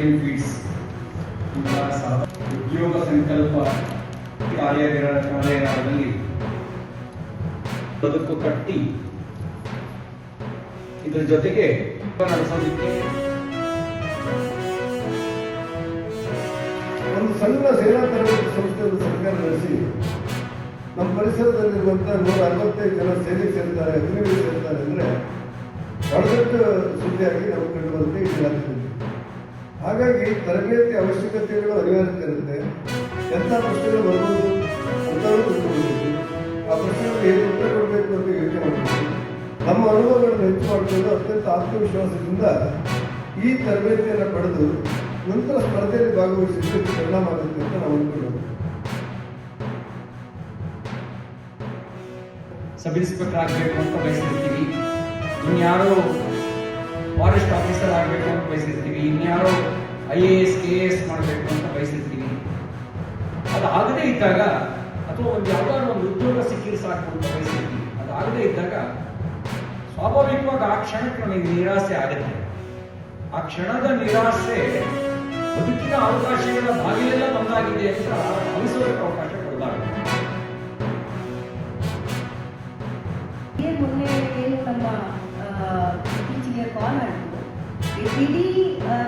Soybean feeds ಉದ್ಯೋಗ ಸಂಕಲ್ಪ ಕಾರ್ಯಾಗಾರದಲ್ಲಿ ಬದುಕು ಕಟ್ಟಿ ಇದರ ಜೊತೆಗೆ ನಡೆಸೋದಕ್ಕೆ ಒಂದು ಸಣ್ಣ ಸೇನಾ ತರಬೇತಿ ಸಂಸ್ಥೆಯನ್ನು ಸರ್ಕಾರ ನಡೆಸಿ ನಮ್ಮ ಪರಿಸರದಲ್ಲಿರುವಂತಹ 165 ಜನ ಸೇನೆಗೆ ಸೇರ್ತಾರೆ, ಅಗ್ನಿಗೆ ಸೇರ್ತಾರೆ ಅಂದರೆ ಬಹಳ ದೊಡ್ಡ ಸುದ್ದಿಯಾಗಿ ನಾವು ಕಂಡು ಬರುತ್ತೆ ಈ ರಾಜ್ಯದಲ್ಲಿ. ಹಾಗಾಗಿ ತರಬೇತಿ ಅವಶ್ಯಕತೆಗಳು ಅನಿವಾರ್ಯತೆ ಇರುತ್ತೆ. ಎಂಥ ಪ್ರಶ್ನೆಗಳು ಬರ್ಬೋದು ಅಂತಲೂ ತಿಳ್ಕೊಳ್ಬೇಕು. ಆ ಪ್ರಶ್ನೆಗಳಿಗೆ ಹೇಗೆ ಉತ್ತರ ಕೊಡಬೇಕು ಅಂತ ಯೋಚನೆ ಮಾಡಬೇಕು. ನಮ್ಮ ಅನುಭವಗಳನ್ನು ಹೆಚ್ಚು ಮಾಡಿಕೊಂಡು ಅತ್ಯಂತ ಆತ್ಮವಿಶ್ವಾಸದಿಂದ ಈ ತರಬೇತಿಯನ್ನು ಪಡೆದು ನಂತರ ಸ್ಪರ್ಧೆಯಲ್ಲಿ ಭಾಗವಹಿಸಿದ್ದು ಹೆಚ್ಚು ಪರಿಣಾಮ ಆಗುತ್ತೆ ಅಂತ ನಾವು ಅಂದ್ಕೊಳ್ಳೋದು. ಸಬ್ ಇನ್ಸ್ಪೆಕ್ಟರ್ ಆಗಬೇಕು ಅಂತ ಬಯಸಿರ್ತೀವಿ, ಇನ್ಯಾರೋ ಫಾರೆಸ್ಟ್ ಆಫೀಸರ್ ಆಗಬೇಕು ಅಂತ ಬಯಸಿರ್ತೀವಿ, ಇನ್ಯಾರೋ IAS KAS ಮಾಡಬೇಕು ಅಂತ ಬಯಸಿರ್ತೀವಿ. ಅದಾಗದೇ ಇದ್ದಾಗ ಅಥವಾ ಯಾವ್ದಾದ್ರು ಒಂದು ಉದ್ಯೋಗ ಸಿಕ್ಕಿದ್ರೆ ಸಾಕು ಅಂತ ಬಯಸಿರ್ತೀವಿ. ಅದಾಗದೇ ಇದ್ದಾಗ ಸ್ವಾಭಾವಿಕವಾಗಿ ಆ ಕ್ಷಣಕ್ಕೆ ನಮಗೆ ನಿರಾಸೆ ಆಗುತ್ತೆ. ಆ ಕ್ಷಣದ ನಿರಾಸೆ ಬದುಕಿನ ಅವಕಾಶಗಳ ಬಾಗಿಲೆಲ್ಲ ಬಂದಾಗಿದೆ ಅಂತ ಭಾವಿಸೋದಕ್ಕೆ ಅವಕಾಶ ಕೊಡಬಾರದು. ಮೊನ್ನೆ ಏನು ನಮ್ಮ ಇತ್ತೀಚೆಗೆ ಕಾಲ್ ಆಯಿತು, ಇಡೀ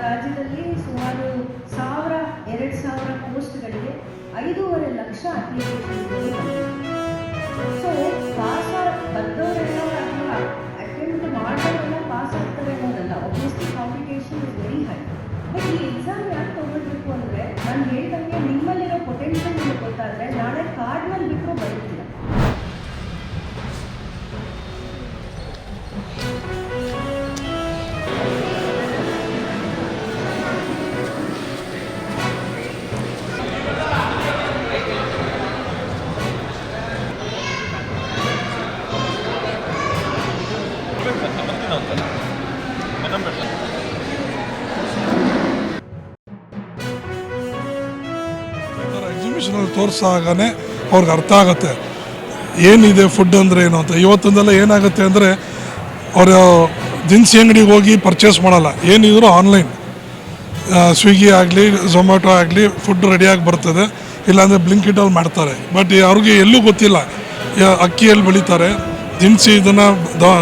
ರಾಜ್ಯದಲ್ಲಿ ಸುಮಾರು 2,000 ಪೋಸ್ಟ್ಗಳಿಗೆ 5.5 ಲಕ್ಷ ಅಪ್ಲಿಕೇಶನ್. ಸೊ ಪಾಸ್ ಬಂದವರೆಲ್ಲ ಅಥವಾ ಅಟೆಂಪ್ಟ್ ಮಾಡೋರೆಲ್ಲ ಪಾಸ್ ಆಗ್ತಾರೆ ಅನ್ನೋದಲ್ಲ. Obviously competition is very high. But ಈ ಎಕ್ಸಾಮ್ ಯಾಕೆ ತಗೊಳ್ಬೇಕು ಅಂದರೆ ನಾನು ಹೇಳ್ದಂಗೆ ನಿಮ್ಮಲ್ಲಿರೋ ಪೊಟೆನ್ಷಿಯಲ್ ನಿಮಗೆ ಗೊತ್ತಾದರೆ ನಾಳೆ ಕಾರ್ಡ್ನಲ್ಲಿ ಬಿಟ್ಟರು ಬರುತ್ತೀರ. ಎಕ್ಸಿಬಿಷನಲ್ಲಿ ತೋರಿಸಾಗನೇ ಅವ್ರಿಗೆ ಅರ್ಥ ಆಗುತ್ತೆ ಏನಿದೆ ಫುಡ್ ಅಂದರೆ ಏನು ಅಂತ. ಇವತ್ತೊಂದೆಲ್ಲ ಏನಾಗುತ್ತೆ ಅಂದರೆ ಅವರು ದಿನಸಿ ಅಂಗಡಿಗೆ ಹೋಗಿ ಪರ್ಚೇಸ್ ಮಾಡಲ್ಲ, ಏನಿದ್ರು ಆನ್ಲೈನ್ ಸ್ವಿಗ್ಗಿ ಆಗಲಿ ಝೊಮ್ಯಾಟೊ ಆಗಲಿ ಫುಡ್ ರೆಡಿಯಾಗಿ ಬರ್ತದೆ, ಇಲ್ಲಾಂದರೆ ಬ್ಲಿಂಕಿಟಲ್ಲಿ ಮಾಡ್ತಾರೆ. ಬಟ್ ಅವ್ರಿಗೆ ಎಲ್ಲೂ ಗೊತ್ತಿಲ್ಲ ಅಕ್ಕಿಯಲ್ಲಿ ಬೆಳೀತಾರೆ, ದಿನಸಿ ಇದನ್ನು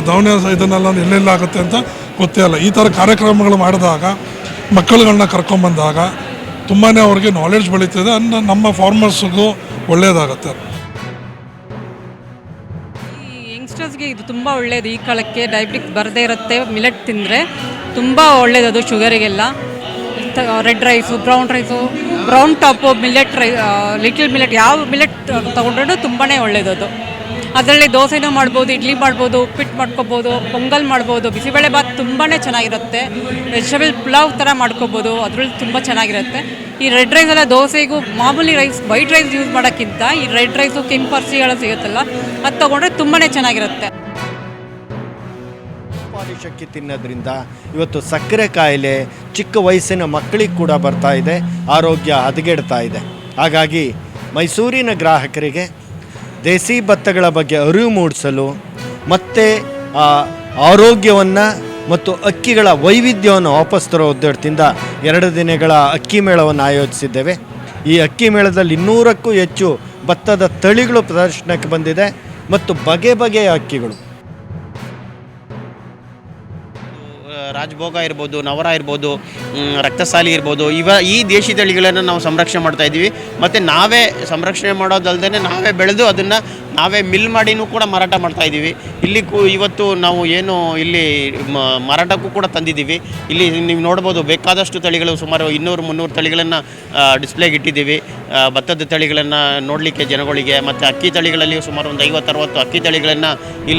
ದವಣೆ ಇದನ್ನೆಲ್ಲ ಎಲ್ಲೆಲ್ಲ ಆಗುತ್ತೆ ಅಂತ ಗೊತ್ತೇ ಇಲ್ಲ. ಈ ಥರ ಕಾರ್ಯಕ್ರಮಗಳು ಮಾಡಿದಾಗ ಮಕ್ಕಳುಗಳನ್ನ ಕರ್ಕೊಂಬಂದಾಗ ತುಂಬಾ ಅವ್ರಿಗೆ ನಾಲೆಡ್ಜ್ ಬೆಳೀತದೆ, ನಮ್ಮ ಫಾರ್ಮರ್ಸ್ಗೂ ಒಳ್ಳೆಯದಾಗತ್ತೆ. ಈ ಯಂಗ್ಸ್ಟರ್ಸ್ಗೆ ಇದು ತುಂಬ ಒಳ್ಳೆಯದು. ಈ ಕಾಲಕ್ಕೆ ಡಯಾಬಿಟಿಕ್ಸ್ ಬರದೇ ಇರುತ್ತೆ. ಮಿಲೆಟ್ ತಿಂದರೆ ತುಂಬ ಒಳ್ಳೆಯದು ಶುಗರಿಗೆಲ್ಲ. Red rice, brown top, millet little millet, ಯಾವ ಮಿಲೆಟ್ ತೊಗೊಂಡ್ರೂ ತುಂಬಾ ಒಳ್ಳೆಯದು. ಅದರಲ್ಲಿ ದೋಸೆನೂ ಮಾಡ್ಬೋದು, ಇಡ್ಲಿ ಮಾಡ್ಬೋದು, ಉಪ್ಪಿಟ್ಟು ಮಾಡ್ಕೊಬೋದು, ಪೊಂಗಲ್ ಮಾಡ್ಬೋದು, ಬಿಸಿಬೇಳೆ ಬಾತ್ ತುಂಬಾ ಚೆನ್ನಾಗಿರುತ್ತೆ. ವೆಜಿಟೇಬಲ್ ಪುಲಾವ್ ಥರ ಮಾಡ್ಕೊಬೋದು, ಅದರಲ್ಲಿ ತುಂಬ ಚೆನ್ನಾಗಿರುತ್ತೆ. ಈ ರೆಡ್ ರೈಸ್ ಎಲ್ಲ ದೋಸೆಗೂ ಮಾಮೂಲಿ ರೈಸ್ ವೈಟ್ ರೈಸ್ ಯೂಸ್ ಮಾಡೋಕ್ಕಿಂತ ಈ ರೆಡ್ ರೈಸು ಕೆಂಪು ಅರಿಸಿಗಳು ಸಿಗುತ್ತಲ್ಲ ಅದು ತೊಗೊಂಡ್ರೆ ತುಂಬಾ ಚೆನ್ನಾಗಿರುತ್ತೆ. ಅಕ್ಕಿ ತಿನ್ನೋದ್ರಿಂದ ಇವತ್ತು ಸಕ್ಕರೆ ಕಾಯಿಲೆ ಚಿಕ್ಕ ವಯಸ್ಸಿನ ಮಕ್ಕಳಿಗೆ ಕೂಡ ಬರ್ತಾ ಇದೆ, ಆರೋಗ್ಯ ಹದಗೆಡ್ತಾ ಇದೆ. ಹಾಗಾಗಿ ಮೈಸೂರಿನ ಗ್ರಾಹಕರಿಗೆ ದೇಸಿ ಭತ್ತಗಳ ಬಗ್ಗೆ ಅರಿವು ಮೂಡಿಸಲು ಮತ್ತು ಆರೋಗ್ಯವನ್ನು ಮತ್ತು ಅಕ್ಕಿಗಳ ವೈವಿಧ್ಯವನ್ನು ವಾಪಸ್ ತರೋ ಉದ್ದೇಶದಿಂದ 2 ದಿನಗಳ ಅಕ್ಕಿ ಮೇಳವನ್ನು ಆಯೋಜಿಸಿದ್ದೇವೆ. ಈ ಅಕ್ಕಿ ಮೇಳದಲ್ಲಿ 200ಕ್ಕೂ ಹೆಚ್ಚು ಭತ್ತದ ತಳಿಗಳು ಪ್ರದರ್ಶನಕ್ಕೆ ಬಂದಿದೆ ಮತ್ತು ಬಗೆಯ ಅಕ್ಕಿಗಳು. ರಾಜಭೋಗ ಇರ್ಬೋದು, ನವರ ಇರ್ಬೋದು, ರಕ್ತಸಾಲಿ ಇರ್ಬೋದು, ಈ ದೇಶಿ ತಳಿಗಳನ್ನು ನಾವು ಸಂರಕ್ಷಣೆ ಮಾಡ್ತಾ ಇದ್ದೀವಿ. ಮತ್ತು ನಾವೇ ಸಂರಕ್ಷಣೆ ಮಾಡೋದಲ್ಲದೆ ನಾವೇ ಬೆಳೆದು ಅದನ್ನು ನಾವೇ ಮಿಲ್ ಮಾಡಿನೂ ಕೂಡ ಮಾರಾಟ ಮಾಡ್ತಾ ಇದ್ದೀವಿ. ಇಲ್ಲಿ ಇವತ್ತು ನಾವು ಏನು ಇಲ್ಲಿ ಮಾರಾಟಕ್ಕೂ ಕೂಡ ತಂದಿದ್ದೀವಿ. ಇಲ್ಲಿ ನೀವು ನೋಡ್ಬೋದು ಬೇಕಾದಷ್ಟು ತಳಿಗಳು, ಸುಮಾರು 200-300 ತಳಿಗಳನ್ನು ಡಿಸ್ಪ್ಲೇಗೆ ಇಟ್ಟಿದ್ದೀವಿ. ಭತ್ತದ ತಳಿಗಳನ್ನು ನೋಡಲಿಕ್ಕೆ ಜನಗಳಿಗೆ, ಮತ್ತು ಅಕ್ಕಿ ತಳಿಗಳಲ್ಲಿ ಸುಮಾರು ಒಂದು 50-60 ಅಕ್ಕಿ ತಳಿಗಳನ್ನು ಇಲ್ಲಿ